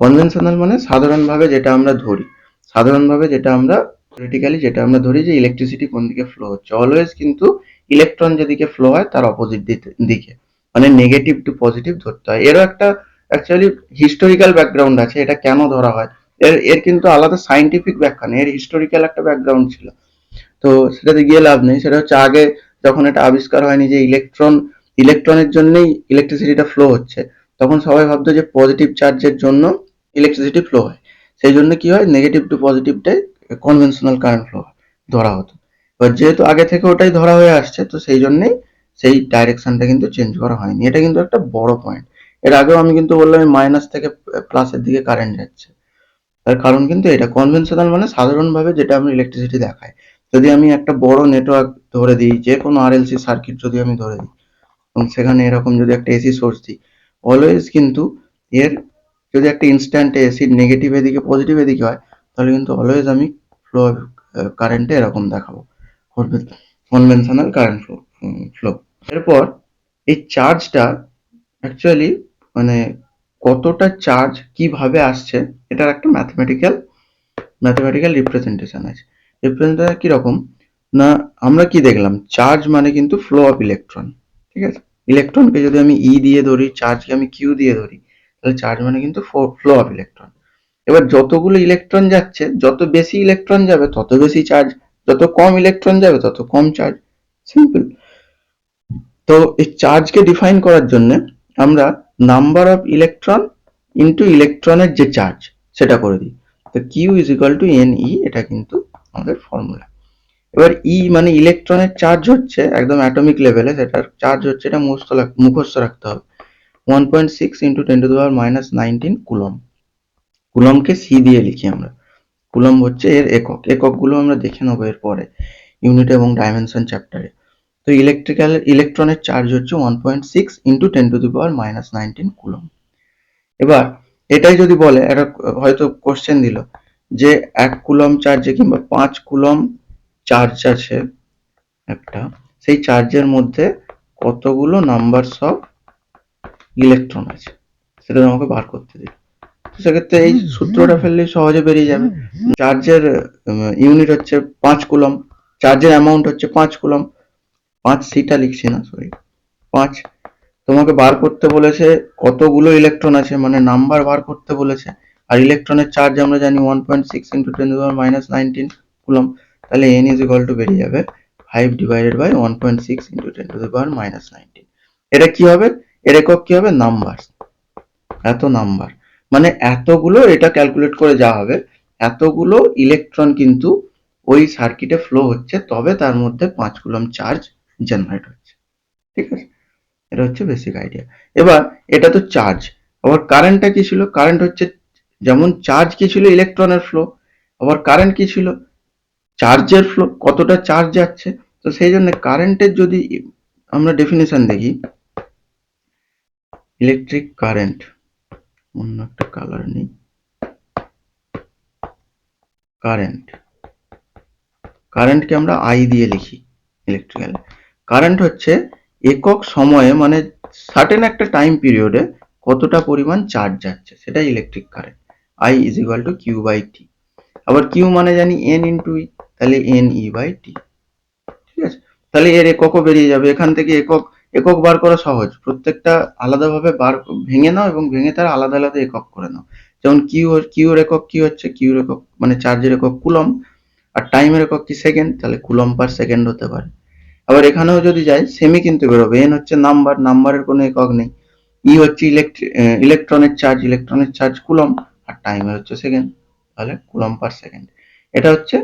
Conventional মানে সাধারণভাবে যেটা আমরা ধরি, থিওরিটিক্যালি যেটা আমরা ধরি যে ইলেকট্রিসিটি কোন দিকে ফ্লো হচ্ছে, অলওয়েজ কিন্তু ইলেকট্রন যেদিকে ফ্লো হয় তার অপোজিট দিকে, মানে নেগেটিভ টু পজিটিভ ধরতে হয়। এরও একটা অ্যাকচুয়ালি হিস্টোরিক্যাল ব্যাকগ্রাউন্ড আছে, এটা কেন ধরা হয় এর কিন্তু আলাদা সাইন্টিফিক ব্যাখ্যা নেই, এর হিস্টোরিক্যাল একটা ব্যাকগ্রাউন্ড ছিল। তো সেটাতে গিয়ে লাভ নেই। সেটা হচ্ছে আগে যখন এটা আবিষ্কার হয়নি যে ইলেকট্রনের জন্যই ইলেকট্রিসিটিটা ফ্লো হচ্ছে, তখন সবাই ভাবতো যে পজিটিভ চার্জের জন্য ইলেকট্রিসিটি ফ্লো হয়। সেই জন্য কি হয়, নেগেটিভ টু পজিটিভটাই কনভেনশনাল কারেন্ট ফ্লো ধরা হতো। এবার যেহেতু আগে থেকে ওটাই ধরা হয়ে আসছে, তো সেই জন্যই সেই ডাইরেকশনটা কিন্তু চেঞ্জ করা হয়নি। এটা কিন্তু একটা বড় পয়েন্ট। এর আগেও আমি কিন্তু বললাম মাইনাস থেকে প্লাসের দিকে কারেন্ট যাচ্ছে, তার কারণ কিন্তু এটা কনভেনশনাল মানে সাধারণভাবে যেটা আমরা ইলেকট্রিসিটি দেখাই। যদি আমি একটা বড় নেটওয়ার্ক ধরে দিই, যে কোনো আরএলসি সার্কিট যদি আমি ধরে দিই এবং সেখানে এরকম যদি একটা এসি সোর্স দিই, অলওয়েজ কিন্তু এর যদি একটা ইনস্ট্যান্টে এসির নেগেটিভ এদিকে পজিটিভ এদিকে হয়, তাহলে কিন্তু অলওয়েজ আমি ফ্লো কারেন্টে এরকম দেখাবো, কনভেনশনাল কারেন্ট ফ্লো। এরপর এই চার্জটা অ্যাকচুয়ালি মানে কতটা চার্জ কিভাবে আসছে, এটার একটা ম্যাথমেটিক্যাল রিপ্রেজেন্টেশন আছে। রিপ্রেজেন্টেশন কিরকম না, আমরা কি দেখলাম, চার্জ মানে কিন্তু ফ্লো অফ ইলেকট্রন, ঠিক আছে। ইলেকট্রনকে যদি আমি ই দিয়ে ধরি, চার্জকে আমি কিউ দিয়ে ধরি, তাহলে চার্জ মানে কিন্তু ফ্লো অফ ইলেকট্রন। এবার যতগুলো ইলেকট্রন যাচ্ছে, যত বেশি ইলেকট্রন যাবে তত বেশি চার্জ, যত কম ইলেকট্রন যাবে তত কম চার্জ, সিম্পল। তো এই চার্জকে ডিফাইন করার জন্য আমরা নাম্বার অফ ইলেকট্রন ইন্টু ইলেকট্রনের যে চার্জ সেটা করে দিই। তো Q is equal to N E, এটা কিন্তু আমাদের ফর্মুলা। এবার ই মানে ইলেকট্রনের চার্জ হচ্ছে একদম অ্যাটমিক লেভেলে, সেটার চার্জ হচ্ছে, এটা মুখস্থ রাখতে হবে, 1.6 ইন্টু 10⁻⁻19 কুলম। কুলমকে সি দিয়ে লিখি আমরা। কুলম হচ্ছে এর এককগুলো আমরা দেখে নেবো এরপরে ইউনিট এবং ডাইমেনশন চ্যাপ্টারে। তো ইলেকট্রনের চার্জ হচ্ছে 1.6 ইন্টু 10⁻⁻19 কুলম। এবার এটাই যদি বলে, একটা হয়তো কোশ্চেন দিল যে 1 কুলম চার্জে কিংবা 5 কুলম চার্জ আছে একটা, সেই চার্জের মধ্যে কতগুলো নাম্বারস অফ ইলেকট্রন আছে, সেটা আমাকে বার করতে দিই। সেক্ষেত্রে এই সূত্রটা ফেললেই সহজে বেরিয়ে যাবে। চার্জের ইউনিট হচ্ছে 5 কুলম, চার্জের অ্যামাউন্ট হচ্ছে 5 কুলম, 5 সিটা লিখছি না, সরি 5। তোমাকে বার করতে বলেছে কতগুলো ইলেকট্রন আছে, মানে নাম্বার বার করতে বলেছে। আর ইলেকট্রনের চার্জ আমরা জানি 1.6 ইন্টু 10⁻⁻19 কুলম। তাহলে n ইজ ইকুয়াল টু বেরিয়ে যাবে 5 ডিভাইডেড বাই 1.6 ইন্টু 10⁻⁻19। এটা কি হবে, এর একক কি হবে, নাম্বার। এত নাম্বার মানে এতগুলো, এটা ক্যালকুলেট করে যা হবে, এতগুলো ইলেকট্রন কিন্তু ওই সার্কিটে ফ্লো হচ্ছে, তবে তার মধ্যে 5 কুলম চার্জ জেনারেট হচ্ছে, ঠিক আছে। এটা হচ্ছে বেসিক আইডিয়া। এবার এটা তো চার্জ, আবার কারেন্টটা কি ছিল, কারেন্ট হচ্ছে যেমন চার্জ কি ছিল, ইলেকট্রনের ফ্লো, আবার কারেন্ট কি ছিল, চার্জের ফ্লো, কতটা চার্জ যাচ্ছে। তো সেই জন্য কারেন্টের যদি আমরা ডেফিনেশন দেখি, ইলেকট্রিক কারেন্ট, অন্য একটা কালার নেই, কারেন্টকে আমরা আই দিয়ে লিখি ইলেকট্রিক্যাল। কারেন্ট হচ্ছে একক সময়ে, মানে সার্টেন একটা টাইম পিরিয়ডে কতটা পরিমাণ চার্জ যাচ্ছে, সেটাই electric current. I is equal to Q by T. আবার কিউ মানে জানি এন ইন্টু তাহলে এন ই বাই টি, ঠিক আছে। তাহলে এর এককও বেরিয়ে যাবে, এখান থেকে একক একক বার করা সহজ, প্রত্যেকটা আলাদাভাবে ভেঙে নাও এবং ভেঙে তার আলাদা আলাদা একক করে নাও। যেমন কিউর একক কি হচ্ছে, কিউর একক মানে চার্জের একক কুলম্ব, আর টাইমের একক কি সেকেন্ড, তাহলে কুলম্ব পার সেকেন্ড হতে পারে। আবার এখানেও যদি যাই সেমই কিন্তু বেরোবে, এন হচ্ছে নাম্বার, নাম্বারের কোনো একক নেই, ই হচ্ছে ইলেকট্রনের চার্জ কুলম্ব, আর টাইমের হচ্ছে সেকেন্ড, তাহলে কুলম্ব পার সেকেন্ড। এটা হচ্ছে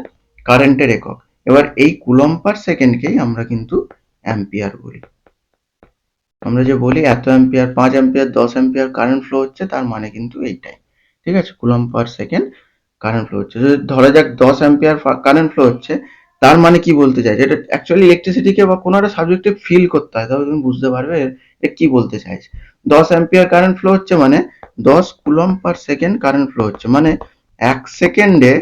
কারেন্টের একক। এবার এই কুলম্ব পার সেকেন্ডকেই আমরা কিন্তু অ্যাম্পিয়ার বলি। আমরা যে বলি এত ampere, 5 ampere, 10 ampere current flow হচ্ছে, তার মানে কিন্তু এইটাই। ঠিক আছে, coulomb per second current flow হচ্ছে। যদি ধরা যাক 10 অ্যাম্পিয়ার কারেন্ট ফ্লো হচ্ছে, তার মানে কি বলতে চাইছে, এটা অ্যাকচুয়ালি ইলেকট্রিসিটিকে বা কোনো একটা সাবজেক্টে ফিল করতে হয়, তবে তুমি বুঝতে পারবে এ কি বলতে চাইছে। 10 অ্যাম্পিয়ার কারেন্ট ফ্লো হচ্ছে মানে 10 coulomb per second current flow হচ্ছে, মানে 1 সেকেন্ডে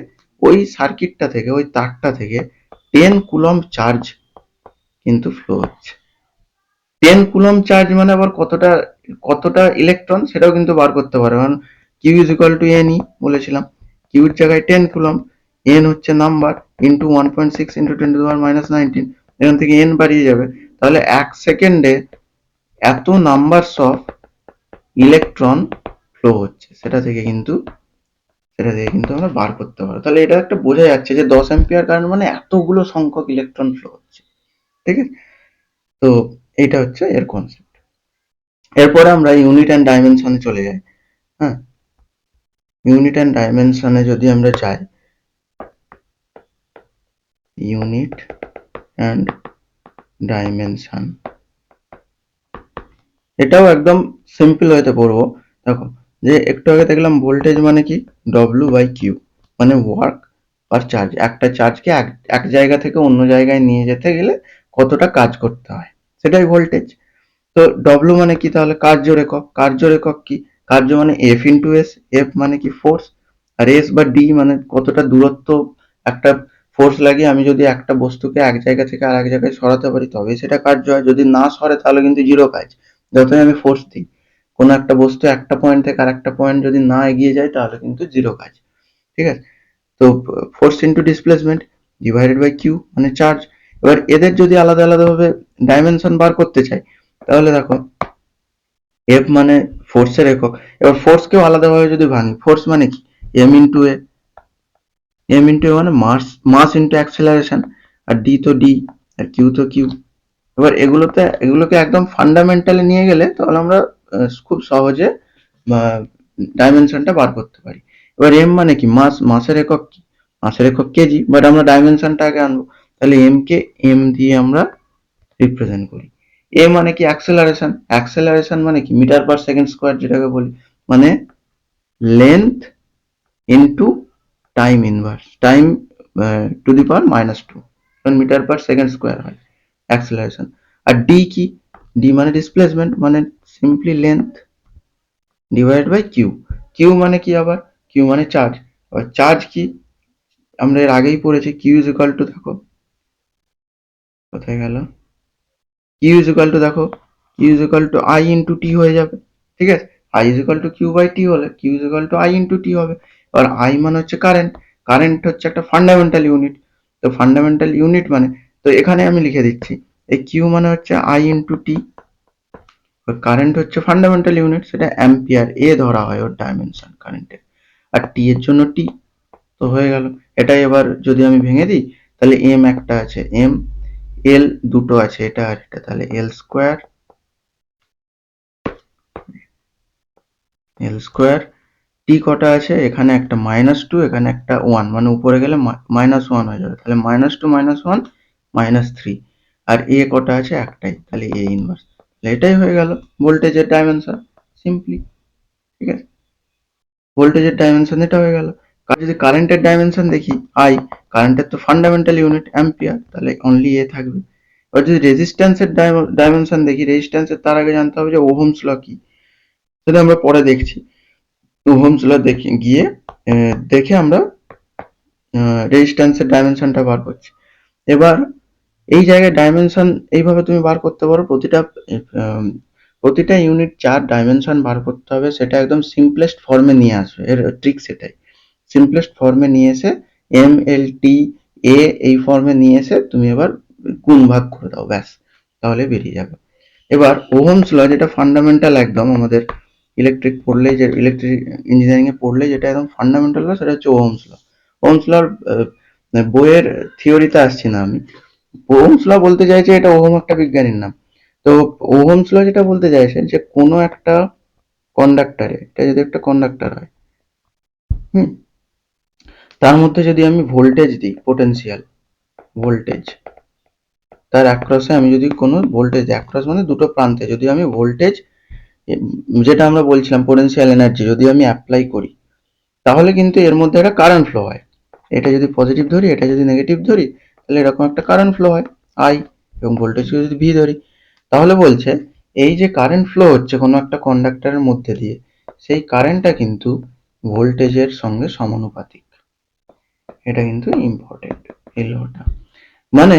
ওই সার্কিটটা থেকে, ওই তারটা থেকে 10 কুলম্ব চার্জ কিন্তু ফ্লো হচ্ছে। 10 কুলম্ব চার্জ মানে আবার কতটা কতটা ইলেকট্রন সেটাও কিন্তু বার করতে পারবে, কারণ Q is equal to N E বলেছিলাম, কিউর জায়গায় 10 কুলম্ব, এন হচ্ছে number, into 1.6 into 10 to the power -19, এখান থেকে এন বাড়িয়ে যাবে, তাহলে 1 সেকেন্ডে এত নাম্বারস অফ ইলেকট্রন ফ্লো হচ্ছে, সেটা থেকে কিন্তু আমরা বার করতে পারবো। তাহলে এটা একটা বোঝা যাচ্ছে যে 10 অ্যাম্পিয়ার কারেন্ট মানে এতগুলো সংখ্যক ইলেকট্রন ফ্লো হচ্ছে। ঠিক আছে, তো এটা হচ্ছে এর কনসেপ্ট। এরপরে আমরা ইউনিট অ্যান্ড ডাইমেনশনে চলে যাই। হ্যাঁ, ইউনিট অ্যান্ড ডাইমেনশনে যদি আমরা যাই, ইউনিট অ্যান্ড ডাইমেনশন, এটাও একদম সিম্পল ওয়েতে পড়বো। দেখো, যে একটু আগে দেখলাম ভোল্টেজ মানে কি, ডব্লিউ বাই কিউ, মানে ওয়ার্ক পার চার্জ। একটা চার্জকে এক জায়গা থেকে অন্য জায়গায় নিয়ে যেতে গেলে কতটা কাজ করতে হয়, সেটাই ভোল্টেজ। তো ডব্লিউ মানে কি, তাহলে কার্যের একক। কার্যের একক কি, কার্য মানে এফ ইন্টু এস, এফ মানে কি ফোর্স, আর এস বা ডি মানে কতটা দূরত্ব একটা ফোর্স লাগিয়ে আমি যদি একটা বস্তুকে এক জায়গা থেকে আর এক জায়গায় সরাতে পারি তবেই সেটা কার্য হয়, যদি না সরে তাহলে কিন্তু জিরো কাজ, যতই আমি ফোর্স দিই। কোনো একটা বস্তু একটা পয়েন্ট থেকে আর একটা পয়েন্ট যদি না এগিয়ে যায় তাহলে কিন্তু জিরো কাজ। ঠিক আছে, তো force into displacement divided by Q মানে চার্জ। এবার এদের যদি আলাদা আলাদাভাবে ডাইমেনশন বার করতে চাই, তাহলে দেখো এফ মানে ফোর্সের একক। এবার ফোর্সকেও আলাদাভাবে যদি ভাঙি, ফোর্স মানে কি, এম ইন্টু এ, এম ইন্টু এ মানে মাস ইন্টু অ্যাক্সেলারেশন, আর ডি তো ডি, আর কিউ তো কিউ। এবার এগুলোকে একদম ফান্ডামেন্টালে নিয়ে গেলে তাহলে আমরা খুব সহজে ডাইমেনশনটা বার করতে পারি। এবার এম মানে কি, মাসের একক কি, মাসের একক কেজি, বাট আমরা ডাইমেনশনটা আগে আনবো, তাহলে এম কে এম দিয়ে আমরা রিপ্রেজেন্ট করি। এ মানে কি অ্যাক্সেলারেশন, অ্যাক্সেলারেশন মানে কি মিটার পার সেকেন্ড স্কোয়ার যেটাকে বলি, মানে length into time inverse, time to the power -2, কারণ মিটার পার সেকেন্ড স্কোয়ার হয় অ্যাক্সেলারেশন। আর ডি কি, ডি মানে ডিসপ্লেসমেন্ট, মানে simply length divide by Q. Q মানে কি, আবার কিউ মানে চার্জ। আবার চার্জ কি, আমরা এর আগেই পড়েছি, কিউ ইজ ইকুয়াল টু, দেখো কোথায় গেল, কিউ ইজ ইকুয়াল টু, দেখো Q is equal to I into T হয়ে যাবে। ঠিক আছে, I is equal to Q by T হলে Q is equal to I into T হবে। এবার আই মানে হচ্ছে কারেন্ট, কারেন্ট হচ্ছে একটা ফান্ডামেন্টাল ইউনিট, তো ফান্ডামেন্টাল ইউনিট মানে, তো এখানে আমি লিখে দিচ্ছি, এই কিউ মানে হচ্ছে আই ইন্টু টি, কারেন্ট হচ্ছে ফান্ডামেন্টাল ইউনিট, সেটা অ্যাম্পিয়ার এ ধরা হয় ওর ডাইমেনশন কারেন্টের, আর টি এর জন্য টি, তো হয়ে গেল। এটাই এবার যদি আমি ভেঙে দিই, তাহলে এম একটা আছে এম, এল দুটো আছে এটা আর এটা, তাহলে এল স্কোয়ার, এল স্কোয়ার, টি কটা আছে, এখানে একটা -2, এখানে একটা 1, মানে উপরে গেলে -1 হয়ে যাবে, তাহলে -2 -1 -3, আর এ কটা আছে একটাই, তাহলে এ ইনভার্স। এটাই হয়ে গেল ভোল্টেজের ডাইমেনশন, সিম্পলি। ঠিক আছে, ভোল্টেজের ডাইমেনশন এটা হয়ে গেল। যদি কারেন্টের ডাইমেনশন দেখি, আই, কারেন্টের তো ফান্ডামেন্টাল ইউনিট অ্যাম্পিয়ার, তাহলে অনলি এ থাকবে। এবার যদি রেজিস্ট্যান্সের ডাইমেনশন দেখি, রেজিস্ট্যান্সের তার আগে জানতে হবে যে ওহমস ল কি, সেটা আমরা পরে দেখছি। ওহমস ল দেখে গিয়ে দেখে আমরা রেজিস্ট্যান্সের ডাইমেনশনটা বার করছি। এবার এই জায়গায় ডাইমেনশন এইভাবে তুমি বার করতে পারো, প্রতিটা ইউনিট যার ডাইমেনশন বার করতে হবে সেটা একদম সিম্পলেস্ট ফর্মে নিয়ে আসবে, এর ট্রিক সেটাই। সিম্পলেস্ট ফর্মে নিয়ে এসে এম এল টি এ এই ফর্মে নিয়ে এসে তুমি এবার গুণ ভাগ করে দাও, ব্যাস, তাহলে বেরিয়ে যাবে। এবার ওহমস ল, যেটা ফান্ডামেন্টাল একদম আমাদের ইলেকট্রিক পড়লে, যে ইলেকট্রিক ইঞ্জিনিয়ারিং এ পড়লে যেটা একদম ফান্ডামেন্টাল ল, সেটা হচ্ছে ওহমস ল। ওহমস লর বইয়ের থিওরিতে আসছি না আমি। ওহমস ল বলতে চাইছে, এটা ওহম একটা বিজ্ঞানীর নাম। তো ওহমস ল যেটা বলতে চাইছে যে কোনো একটা কন্ডাক্টরে, এটা যদি একটা কন্ডাক্টর হয়, হুম, তার মধ্যে যদি আমি ভোল্টেজ দিই, পোটেনশিয়াল ভোল্টেজ, তার অ্যাক্রসে আমি যদি কোনো ভোল্টেজ, অ্যাক্রস মানে দুটো প্রান্তে যদি আমি ভোল্টেজ, যেটা আমরা বলছিলাম পোটেনশিয়াল এনার্জি, যদি আমি অ্যাপ্লাই করি, তাহলে কিন্তু এর মধ্যে একটা কারেন্ট ফ্লো হয়। এটা যদি পজিটিভ ধরি, এটা যদি নেগেটিভ ধরি, তাহলে এরকম একটা কারেন্ট ফ্লো হয় আই, এবং ভোল্টেজকে যদি ভি ধরি, তাহলে বলছে এই যে কারেন্ট ফ্লো হচ্ছে কোনো একটা কন্ডাক্টরের মধ্যে দিয়ে, সেই কারেন্টটা কিন্তু ভোল্টেজের সঙ্গে সমানুপাতিক। এটা কিন্তু ইম্পর্টেন্ট এই লটা। মানে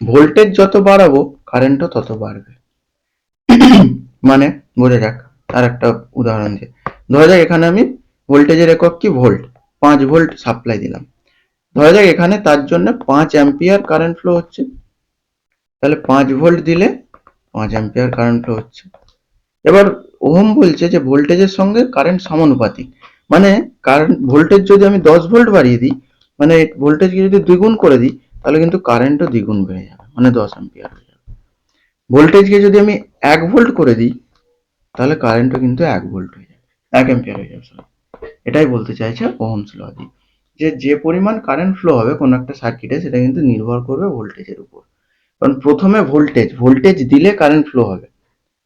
ভোল্টেজ যত বাড়াবো কারেন্টও তত বাড়বে। মানে বোঝা যাক, আর একটা উদাহরণ দিয়ে ধরা যাক, এখানে আমি ভোল্টেজের একক কি ভোল্ট, 5 ভোল্ট সাপ্লাই দিলাম। ধরা যাক এখানে তার জন্য 5 অ্যাম্পিয়ার কারেন্ট ফ্লো হচ্ছে, তাহলে 5 ভোল্ট দিলে 5 অ্যাম্পিয়ার কারেন্ট ফ্লো হচ্ছে। এবার ওহম বলছে যে ভোল্টেজের সঙ্গে কারেন্ট সমানুপাতিক। মানে কারেন্ট ভোল্টেজ যদি আমি 10 ভোল্ট বাড়িয়ে দিই, মানে ভোল্টেজকে যদি দ্বিগুণ করে দিই, তাহলে কিন্তু কারেন্টও দ্বিগুণ বেড়ে যাবে, মানে 10 অ্যাম্পিয়ার হয়ে যাবে। ভোল্টেজকে যদি আমি 1 ভোল্ট করে দিই, তাহলে কারেন্টও কিন্তু 1 ভোল্ট হয়ে যাবে, 1 অ্যাম্পিয়ার হয়ে যাবে, সরি। এটাই বলতে চাইছে ওহমস ল দিয়ে, যে যে পরিমাণ কারেন্ট ফ্লো হবে কোনো একটা সার্কিটে, সেটা কিন্তু নির্ভর করবে ভোল্টেজের উপর। কারণ প্রথমে ভোল্টেজ দিলে কারেন্ট ফ্লো হবে।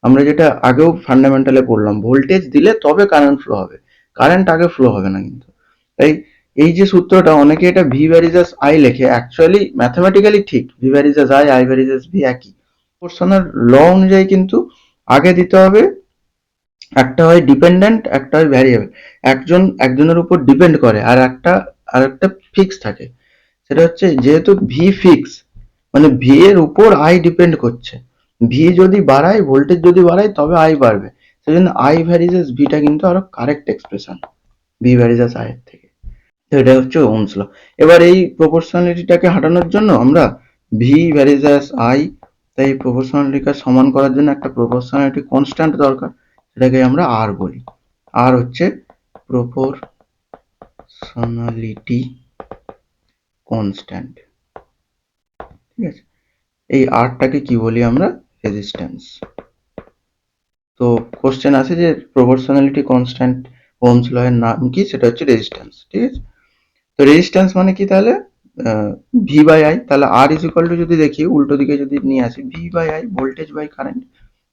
আমরা যেটা আগেও ফান্ডামেন্টালে পড়লাম, ভোল্টেজ দিলে তবে কারেন্ট ফ্লো হবে, কারেন্ট আগে ফ্লো হবে না কিন্তু। তাই এই যে সূত্রটা, অনেকে এটা ভি ভ্যারিজাস আই লেখে, অ্যাকচুয়ালি ম্যাথমেটিক্যালি ঠিক V varies as I varies as V একই। প্রপোর্শনাল ল অনুযায়ী কিন্তু আগে দিতে হবে, একটা হয় ডিপেন্ডেন্ট, একটা হয় ভ্যারিয়েবল। একজনের উপর ডিপেন্ড করে, আর একটা ফিক্স থাকে। সেটা হচ্ছে যেহেতু ভি ফিক্স, মানে ভি এর উপর আই ডিপেন্ড করছে। ভি যদি বাড়ায়, ভোল্টেজ যদি বাড়ায়, তবে আই বাড়বে। সেজন্য আই ভ্যারিজেস ভিটা কিন্তু আরো correct expression V varies as I এর থেকে। তো এটা হচ্ছে ওহমস ল। এবার এই প্রপোর্শনালিটিটাকে হাঁটানোর জন্য আমরা ভি ভ্যারিজেস আই, তাই প্রপোর্শনালিটিকে সমান করার জন্য একটা প্রপোর্শনালিটি কনস্ট্যান্ট দরকার, সেটাকে আমরা আর বলি। আর হচ্ছে প্রপোর্শনালিটি কনস্ট্যান্ট, ঠিক আছে। এই আরটাকে কি বলি আমরা, রেজিস্ট্যান্স। তো কোশ্চেন আসে যে প্রপোর্শনালিটি কনস্ট্যান্ট ওহমস ল এর নাম কি, সেটা হচ্ছে রেজিস্ট্যান্স, ঠিক আছে। তো রেজিস্ট্যান্স মানে কি তাহলে, ভি বাই আই। তাহলে আর ইজ ইকুয়াল টু যদি দেখি উল্টো দিকে যদি নিয়ে আসি, V by I, voltage by current,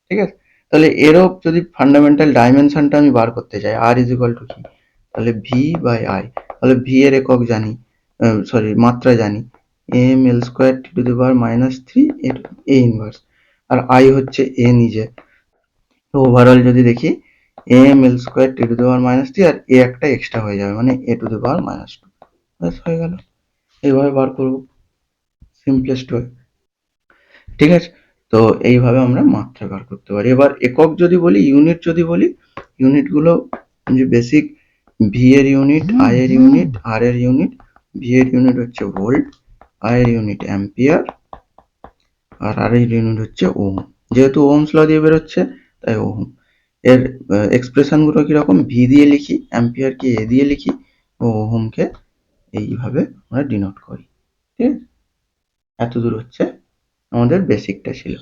ঠিক আছে। তাহলে এরও যদি ফান্ডামেন্টাল ডাইমেনশনটা আমি বার করতে চাই, আর ইজ ইকুয়াল টু কি, তাহলে ভি বাই আই। তাহলে ভি এর একক জানি, সরি মাত্রা জানি, M L square T to the power -3 এর এ ইনভার্স, আর আই হচ্ছে এ নিজে। তো ওভারঅল যদি দেখি, M L square T to the power -3, আর এ একটা এক্সট্রা হয়ে যাবে, মানে এ টু দি পাওয়ার -2, ব্যাস হয়ে গেল। এইভাবে বার করবো, সিম্পলেস্ট ওয়ে, ঠিক আছে। তো এইভাবে আমরা মাত্রা বার করতে পারি। এবার একক যদি বলি, ইউনিট যদি বলি, ইউনিট গুলো যে বেসিক, ভি এর ইউনিট, আই এর ইউনিট, আর এর ইউনিট। ভি এর ইউনিট হচ্ছে ভোল্ট, আই এর ইউনিট অ্যাম্পিয়ার, আর আর এর ইউনিট হচ্ছে ওহম। যেহেতু ওহমস ল দিয়ে বেরোচ্ছে, তাই ওহম। এর এক্সপ্রেশন গুলো কিরকম, ভি দিয়ে লিখি, অ্যাম্পিয়ার কে এ দিয়ে লিখি, ও ওহম কে এইভাবে আমরা ডিনোট করি, ঠিক আছে। এত দূর হচ্ছে আমাদের বেসিকটা ছিল,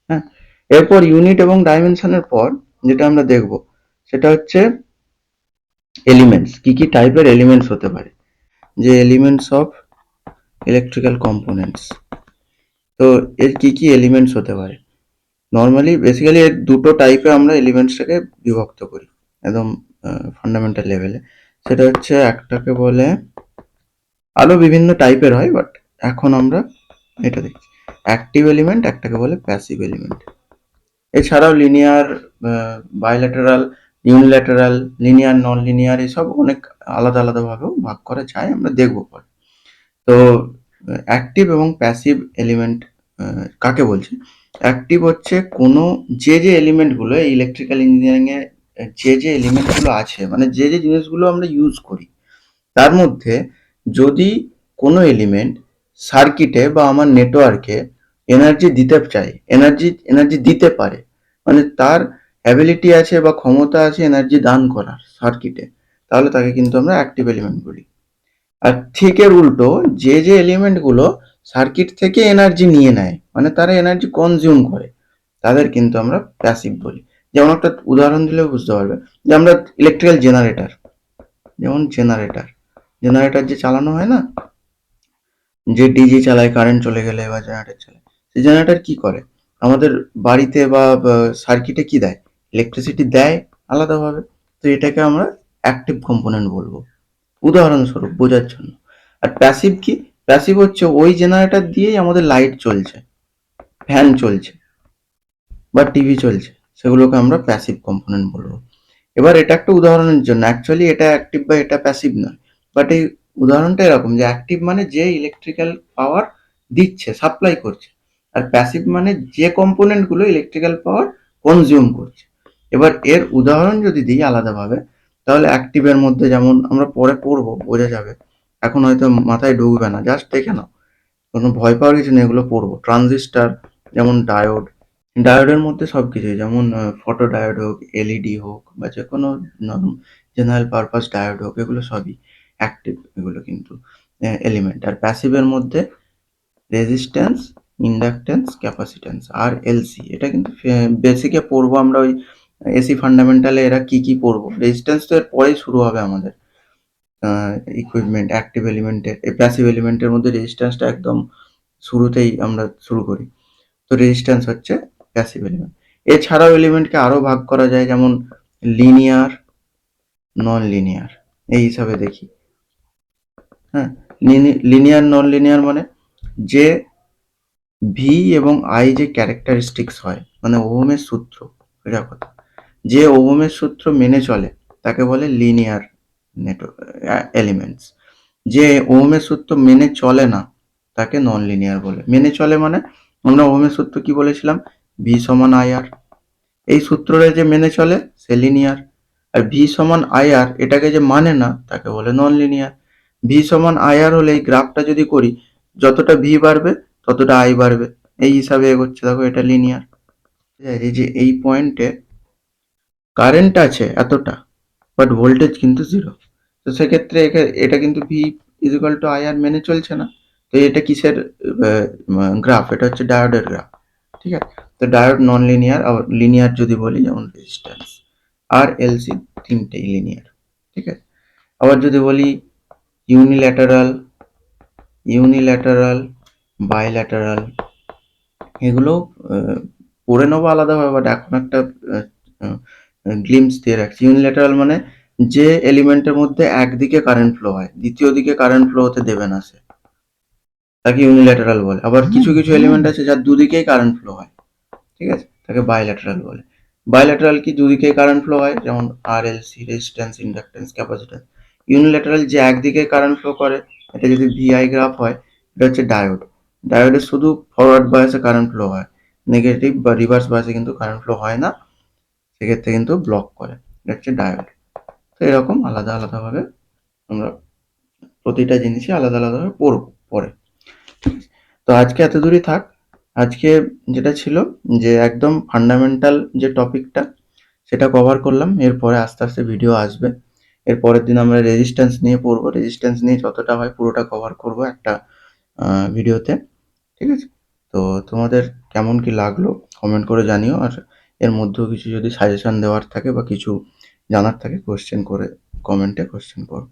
হ্যাঁ। এরপর ইউনিট এবং ডাইমেনশনের পর যেটা আমরা দেখব, সেটা হচ্ছে এলিমেন্টস। কি কি টাইপের এলিমেন্টস হতে পারে, যে এলিমেন্টস অফ ইলেকট্রিক্যাল কম্পোনেন্টস। তো এর কি কি এলিমেন্টস হতে পারে, নর্মালি বেসিক্যালি এর দুটো টাইপে আমরা এলিমেন্টসটাকে বিভক্ত করি একদম ফান্ডামেন্টাল লেভেলে। সেটা হচ্ছে, একটাকে বলে, আরো বিভিন্ন টাইপের হয়, বাট এখন আমরা এটা দেখছি, অ্যাক্টিভ এলিমেন্ট, একটাকে বলে প্যাসিভ এলিমেন্ট। এছাড়াও linear, bilateral, unilateral, linear, non linear, এসব অনেক আলাদা আলাদা ভাবেও ভাগ করা যায়, আমরা দেখবো পরে। তো অ্যাক্টিভ এবং প্যাসিভ এলিমেন্ট কাকে বলছে, অ্যাক্টিভ হচ্ছে কোনো যে এলিমেন্টগুলো ইলেকট্রিক্যাল ইঞ্জিনিয়ারিং এ, যে এলিমেন্টগুলো আছে, মানে যে জিনিসগুলো আমরা ইউজ করি, তার মধ্যে যদি কোনো এলিমেন্ট সার্কিটে বা আমার নেটওয়ার্কে এনার্জি দিতে চাই, এনার্জি দিতে পারে, মানে তার অ্যাবিলিটি আছে বা ক্ষমতা আছে এনার্জি দান করার সার্কিটে, তাহলে তাকে কিন্তু আমরা অ্যাক্টিভ এলিমেন্ট বলি। আর ঠিক এর উল্টো, যে এলিমেন্টগুলো সার্কিট থেকে এনার্জি নিয়ে নেয়, মানে তারা এনার্জি কনজিউম করে, তাদের কিন্তু আমরা প্যাসিভ বলি। যেমন একটা উদাহরণ দিলে বুঝতে পারবে, যে আমরা ইলেকট্রিক্যাল জেনারেটর, যেমন জেনারেটর যে চালানো হয় না, যে ডিজি চালায় কারেন্ট চলে গেলে বা জেনারেটর চালায়, সেই জেনারেটর কি করে, আমাদের বাড়িতে বা সার্কিটে কি দেয়, ইলেকট্রিসিটি দেয় আলাদাভাবে। তো এটাকে আমরা অ্যাক্টিভ কম্পোনেন্ট বলবো, উদাহরণস্বরূপ বোঝার জন্য। আর প্যাসিভ কি, প্যাসিভ হচ্ছে ওই জেনারেটর দিয়েই আমাদের লাইট চলছে, ফ্যান চলছে বা টিভি চলছে, সেগুলোকে আমরা প্যাসিভ কম্পোনেন্ট বলবো। এবার এটা একটা উদাহরণের জন্য, অ্যাকচুয়ালি এটা অ্যাক্টিভ বা এটা প্যাসিভ নয়, বাট এই উদাহরণটা এরকম যে অ্যাক্টিভ মানে যে ইলেকট্রিক্যাল পাওয়ার দিচ্ছে, সাপ্লাই করছে, আর প্যাসিভ মানে যে কম্পোনেন্টগুলো ইলেকট্রিক্যাল পাওয়ার কনজিউম করছে। এবার এর উদাহরণ যদি দিই আলাদাভাবে, তাহলে অ্যাক্টিভের মধ্যে যেমন আমরা পরে পড়বো, বোঝা যাবে, এখন হয়তো মাথায় ঢুকবে না, জাস্ট দেখে নাও, কোনো ভয় পাওয়ার কিছু নেই, এগুলো পড়বো। ট্রানজিস্টার, যেমন ডায়োড, ডায়োডের মধ্যে সবকিছুই, যেমন ফটো ডায়োড হোক, এলইডি হোক, বা যে কোনো জেনারেল পারপাস ডায়োড হোক, এগুলো সবই অ্যাক্টিভ, এগুলো কিন্তু এলিমেন্ট। আর প্যাসিভের মধ্যে রেজিস্ট্যান্স, ইন্ডাকট্যান্স, ক্যাপাসিট্যান্স আর এলসি, এটা কিন্তু বেসিকে পড়বো আমরা, ওই এসি ফান্ডামেন্টালে এরা কি কি পড়বো। রেজিস্ট্যান্স তো এর পরেই শুরু হবে আমাদের ইকুইপমেন্ট, অ্যাক্টিভ এলিমেন্টের, প্যাসিভ এলিমেন্টের মধ্যে রেজিস্ট্যান্সটা একদম শুরুতেই আমরা শুরু করি। তো রেজিস্ট্যান্স হচ্ছে প্যাসিভ এলিমেন্ট। এছাড়াও এলিমেন্টকে আরো ভাগ করা যায়, যেমন লিনিয়ার, নন লিনিয়ার, এই হিসাবে দেখি। হ্যাঁ, লিনিয়ার নন লিনিয়ার মানে যে ভি এবং আই যে ক্যারেক্টারিস্টিক্স হয়, মানে ওহমের সূত্র, এটা কথা, যে ওহমের সূত্র মেনে চলে তাকে বলে লিনিয়ার এলিমেন্টস। যে ওহমের সূত্র মেনে চলে না তাকে নন লিনিয়ার বলে। মেনে চলে মানে আমরা ওহমের সূত্র কি বলেছিলাম, ভি সমান আই আর, এই সূত্রটা যে মেনে চলে সে লিনিয়ার। আর ভি সমান আই আর এটাকে যে মানে না তাকে বলে নন লিনিয়ার। ভি সমান আই আর হলে এই গ্রাফটা যদি করি, যতটা ভি বাড়বে ততটা আই বাড়বে, এই হিসাবে এগোচ্ছে, দেখো এটা লিনিয়ার। এই যে এই পয়েন্টে কারেন্ট আছে এতটা, বাট ভোল্টেজ কিন্তু জিরো, তো সেক্ষেত্রে এটা কিন্তু ভি ইজিক্যাল টু আই আর মেনে চলছে না। তো এটা কিসের গ্রাফ, এটা হচ্ছে ডায়োডের গ্রাফ, ঠিক আছে। তো ডায়োড নন লিনিয়ার, আর লিনিয়ার যদি বলি যেমন রেজিস্ট্যান্স আর এলসি, তিনটেই লিনিয়ার, ঠিক আছে। আবার যদি বলি ইউনিল্যাটারাল, বাইল্যাটারাল, এগুলো পড়ে নেবো আলাদাভাবে, বাট এখন একটা গ্লিমস দিয়ে রাখছি। ইউনিল্যাটারাল মানে যে এলিমেন্টের মধ্যে একদিকে কারেন্ট ফ্লো হয়, দ্বিতীয় দিকে কারেন্ট ফ্লো হতে দেবে না সে, তাকে ইউনিল্যাটারাল বলে। আবার কিছু কিছু এলিমেন্ট আছে যার দুদিকেই কারেন্ট ফ্লো হয়, ঠিক আছে, তাকে বাইল্যাটারাল বলে। বাইল্যাটারাল কি, দুদিকেই কারেন্ট ফ্লো হয়, যেমন R LC, resistance, inductance, capacitance. Unilateral যে একদিকে কারেন্ট ফ্লো করে, এটা যদি ভিআই গ্রাফ হয়, এটা হচ্ছে ডায়োড। ডায়োডের শুধু ফরওয়ার্ড বায়াসে কারেন্ট ফ্লো হয়, নেগেটিভ বা রিভার্স বায়াসে কিন্তু কারেন্ট ফ্লো হয় না, সেক্ষেত্রে কিন্তু ব্লক করে, এটা হচ্ছে ডায়োড। তো এরকম আলাদা আলাদাভাবে আমরা প্রতিটা জিনিসই আলাদা আলাদাভাবে পড়বো পরে। তো আজকে এত দূরই থাক। আজকে যেটা ছিল, যে একদম ফান্ডামেন্টাল যে টপিকটা সেটা কভার করলাম, এরপরে আস্তে আস্তে ভিডিও আসবে। এর পরের দিন আমরা রেজিস্ট্যান্স নিয়ে পড়বো, রেজিস্ট্যান্স নিয়ে যতটা হয় পুরোটা কভার করব একটা ভিডিওতে, ঠিক আছে। তো তোমাদের কেমন কি লাগলো কমেন্ট করে জানিও, আর এর মধ্যেও কিছু যদি সাজেশন দেওয়ার থাকে বা কিছু জানার থাকে কোশ্চেন করে কমেন্টে কোশ্চেন করো।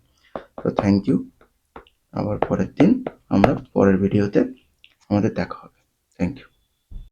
তো থ্যাংক ইউ, আবার পরের দিন আমরা পরের ভিডিওতে আমাদের দেখা হবে। Thank you.